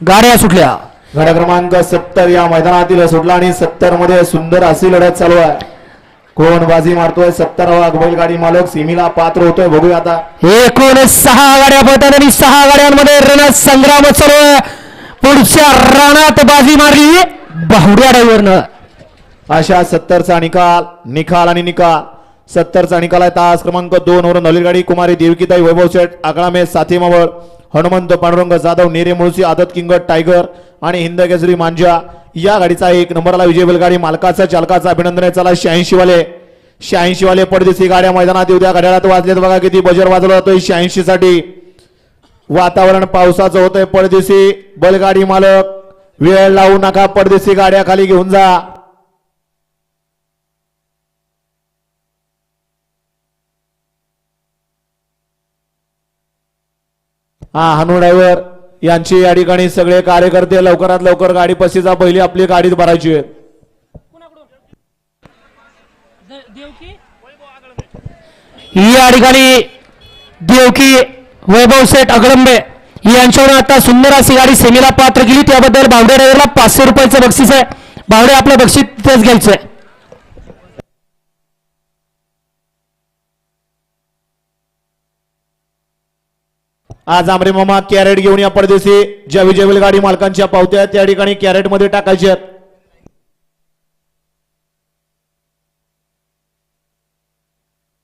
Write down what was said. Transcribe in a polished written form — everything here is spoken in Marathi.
गाड्या सुटल्या. गाड्या क्रमांक 70 या मैदानातील सुटला आणि 70 मध्ये सुंदर अशी लढत चालू आहे. कोण बाजी मारतोय? 70वा बैलगाडी मालक सीमीला पात्र होतोय, बघूया आता. एकूण 6 गाड्या पळतात आणि 6 गाड्यांमध्ये रणसंग्राम चालू आहे. पुढच्या रानात बाजी मारली बाहुड्या ड्रायव्हरनं. अशा 70चा निकाल आणि निकाल. 70चा निकाल आहे. तास क्रमांक 2 वरून नवली गाडी कुमारी देवकीताई वैभव शेठ आगळामे साथी मावळ हनुमंत पांडुरंग जाधव नेरे मुळशी आदत किंग टायगर आणि हिंद केसरी मांजा या गाडीचा 1 नंबरला विजय बैलगाडी मालकाचा चालकाचा अभिनंदन आहे. चला 86 वाले पडदेसी गाड्या मैदानात येऊ द्या. घड्याळात वाजलेत बघा किती बजर वाजवला जातोय 86 साठी. वातावरण पावसाचं होतंय. पडदेसी बैलगाडी मालक वेळ लावू नका, पडदेसी गाड्या खाली घेऊन जा. हनु ड्रायव्हर यांची या ठिकाणी सगळे कार्यकर्ते लवकरात लवकर गाडी पसीचा पहिली आपली गाडीत भरायची आहे. या ठिकाणी देवकी वैभव शेठ अगळंबे यांच्यावर आता सुंदर अशी गाडी सेमीला पात्र केली, त्याबद्दल बावडे ड्रायव्हरला 500 रुपयाचं बक्षीस आहे. बावडे आपलं बक्षीस तेच घ्यायचंय. आज आमरे मामा कॅरेट घेऊन या. पडदेसी ज्या विजय बैलगाडी मालकांच्या पावत्या त्या ठिकाणी कॅरेट मध्ये टाकायच्या आहेत.